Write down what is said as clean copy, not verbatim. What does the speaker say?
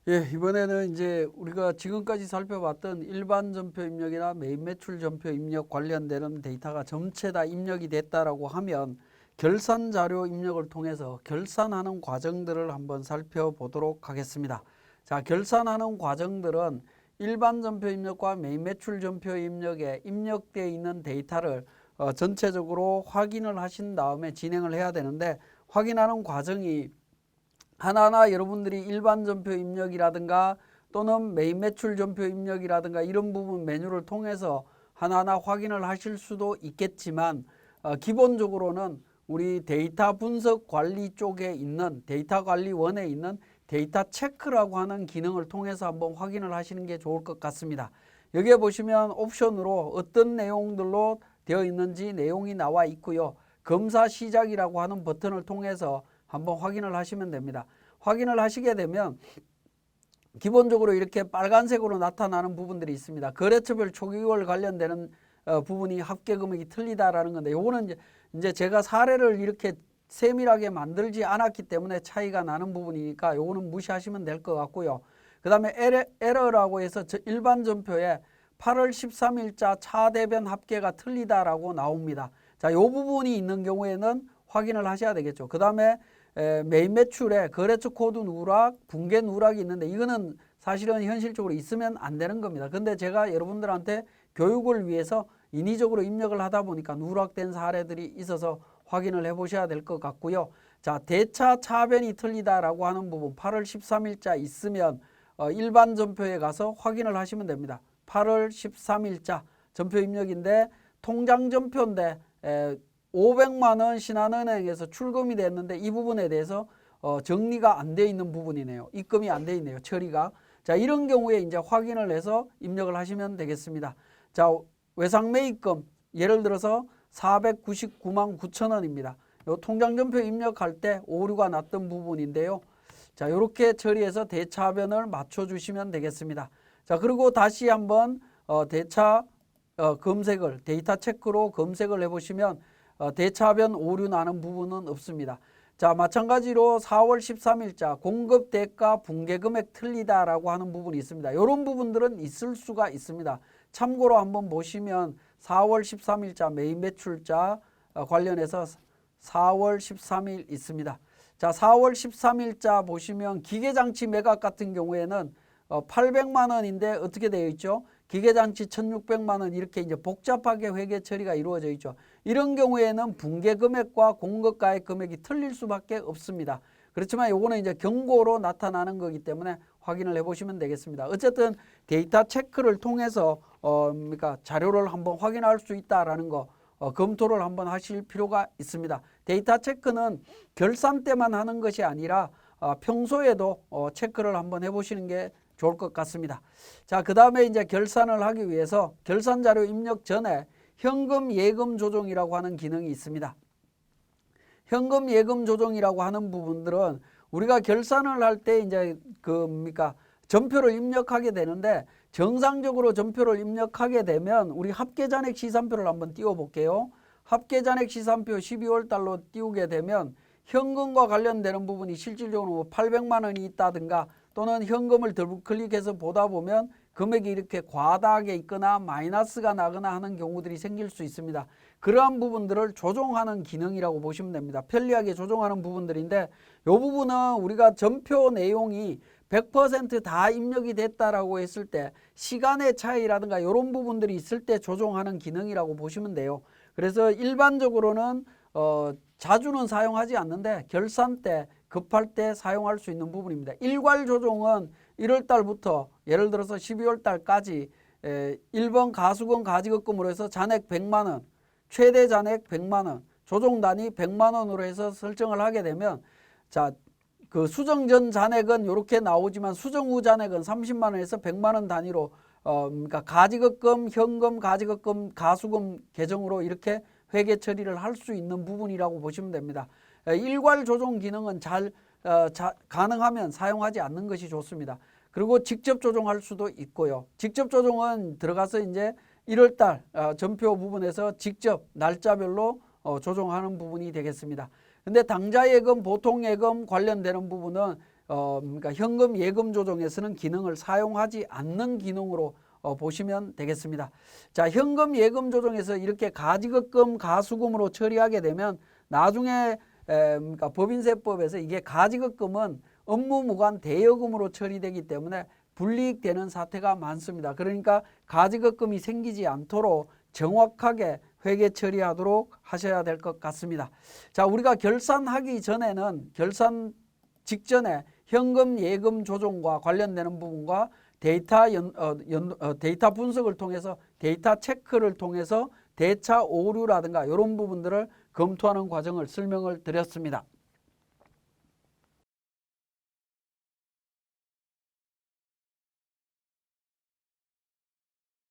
예, 이번에는 이제 우리가 지금까지 살펴봤던 일반 전표 입력이나 메인 매출 전표 입력 관련되는 데이터가 전체 다 입력이 됐다라고 하면 결산 자료 입력을 통해서 결산하는 과정들을 한번 살펴보도록 하겠습니다. 자, 결산하는 과정들은 일반 전표 입력과 메인 매출 전표 입력에 입력되어 있는 데이터를 전체적으로 확인을 하신 다음에 진행을 해야 되는데, 확인하는 과정이 하나하나 여러분들이 일반 전표 입력이라든가 또는 메인 매출 전표 입력이라든가 이런 부분 메뉴를 통해서 하나하나 확인을 하실 수도 있겠지만, 기본적으로는 우리 데이터 분석 관리 쪽에 있는 데이터 관리원에 있는 데이터 체크라고 하는 기능을 통해서 한번 확인을 하시는 게 좋을 것 같습니다. 여기에 보시면 옵션으로 어떤 내용들로 되어 있는지 내용이 나와 있고요. 검사 시작이라고 하는 버튼을 통해서 한번 확인을 하시면 됩니다. 확인을 하시게 되면 기본적으로 이렇게 빨간색으로 나타나는 부분들이 있습니다. 거래처별 초기월 관련되는 부분이 합계 금액이 틀리다라는 건데, 요거는 이제 제가 사례를 이렇게 세밀하게 만들지 않았기 때문에 차이가 나는 부분이니까 요거는 무시하시면 될 것 같고요. 그 다음에 에러라고 해서 일반 전표에 8월 13일자 차대변 합계가 틀리다라고 나옵니다. 자, 요 부분이 있는 경우에는 확인을 하셔야 되겠죠. 그 다음에 메인 매출에 거래처 코드 누락, 붕괴 누락이 있는데 이거는 사실은 현실적으로 있으면 안 되는 겁니다. 근데 제가 여러분들한테 교육을 위해서 인위적으로 입력을 하다 보니까 누락된 사례들이 있어서 확인을 해 보셔야 될 것 같고요. 자, 대차 차변이 틀리다라고 하는 부분 8월 13일자 있으면 일반 전표에 가서 확인을 하시면 됩니다. 8월 13일자 전표 입력인데 통장 전표인데 500만 원 신한은행에서 출금이 됐는데 이 부분에 대해서 정리가 안 돼 있는 부분이네요. 입금이 안 돼 있네요. 처리가. 자, 이런 경우에 이제 확인을 해서 입력을 하시면 되겠습니다. 자, 외상매입금 예를 들어서 499만 9천 원입니다. 요 통장전표 입력할 때 오류가 났던 부분인데요. 자, 이렇게 처리해서 대차변을 맞춰주시면 되겠습니다. 자, 그리고 다시 한번 대차 검색을 데이터 체크로 검색을 해보시면 대차변 오류 나는 부분은 없습니다. 자, 마찬가지로 4월 13일자 공급 대가 붕괴 금액 틀리다라고 하는 부분이 있습니다. 이런 부분들은 있을 수가 있습니다. 참고로 한번 보시면 4월 13일자 메인 매출자 관련해서 4월 13일 있습니다. 자, 4월 13일자 보시면 기계장치 매각 같은 경우에는 800만 원인데 어떻게 되어 있죠? 기계장치 1600만 원 이렇게 이제 복잡하게 회계 처리가 이루어져 있죠. 이런 경우에는 붕괴 금액과 공급가액 금액이 틀릴 수밖에 없습니다. 그렇지만 요거는 이제 경고로 나타나는 거기 때문에 확인을 해보시면 되겠습니다. 어쨌든 데이터 체크를 통해서 그러니까 자료를 한번 확인할 수 있다라는 거 검토를 한번 하실 필요가 있습니다. 데이터 체크는 결산 때만 하는 것이 아니라 평소에도 체크를 한번 해보시는 게 좋을 것 같습니다. 자, 그 다음에 이제 결산을 하기 위해서 결산 자료 입력 전에 현금 예금 조정이라고 하는 기능이 있습니다. 현금 예금 조정이라고 하는 부분들은 우리가 결산을 할 때 이제 전표를 입력하게 되는데, 정상적으로 전표를 입력하게 되면 우리 합계잔액 시산표를 한번 띄워 볼게요. 합계잔액 시산표 12월 달로 띄우게 되면 현금과 관련되는 부분이 실질적으로 800만 원이 있다든가 또는 현금을 더블 클릭해서 보다 보면 금액이 이렇게 과다하게 있거나 마이너스가 나거나 하는 경우들이 생길 수 있습니다. 그러한 부분들을 조정하는 기능이라고 보시면 됩니다. 편리하게 조정하는 부분들인데, 이 부분은 우리가 전표 내용이 100% 다 입력이 됐다라고 했을 때 시간의 차이라든가 이런 부분들이 있을 때 조정하는 기능이라고 보시면 돼요. 그래서 일반적으로는 자주는 사용하지 않는데 결산 때 급할 때 사용할 수 있는 부분입니다. 일괄 조정은 1월 달부터 예를 들어서 12월 달까지 1번 가수금 가지급금으로 해서 잔액 100만 원, 최대 잔액 100만 원, 조정 단위 100만 원으로 해서 설정을 하게 되면, 자, 그 수정 전 잔액은 이렇게 나오지만 수정 후 잔액은 30만 원에서 100만 원 단위로 그러니까 가지급금, 현금, 가지급금, 가수금 계정으로 이렇게 회계 처리를 할 수 있는 부분이라고 보시면 됩니다. 일괄 조정 기능은 가능하면 사용하지 않는 것이 좋습니다. 그리고 직접 조정할 수도 있고요. 직접 조정은 들어가서 이제 1월달 전표 부분에서 직접 날짜별로 조정하는 부분이 되겠습니다. 근데 당좌예금, 보통예금 관련되는 부분은 그러니까 현금 예금 조정에서는 기능을 사용하지 않는 기능으로 보시면 되겠습니다. 자, 현금 예금 조정에서 이렇게 가지급금 가수금으로 처리하게 되면 나중에 그러니까 법인세법에서 이게 가지급금은 업무 무관 대여금으로 처리되기 때문에 불이익되는 사태가 많습니다. 그러니까 가지급금이 생기지 않도록 정확하게 회계 처리하도록 하셔야 될 것 같습니다. 자, 우리가 결산하기 전에는 결산 직전에 현금 예금 조정과 관련되는 부분과 데이터 분석을 통해서 데이터 체크를 통해서 대차 오류라든가 이런 부분들을 검토하는 과정을 설명을 드렸습니다.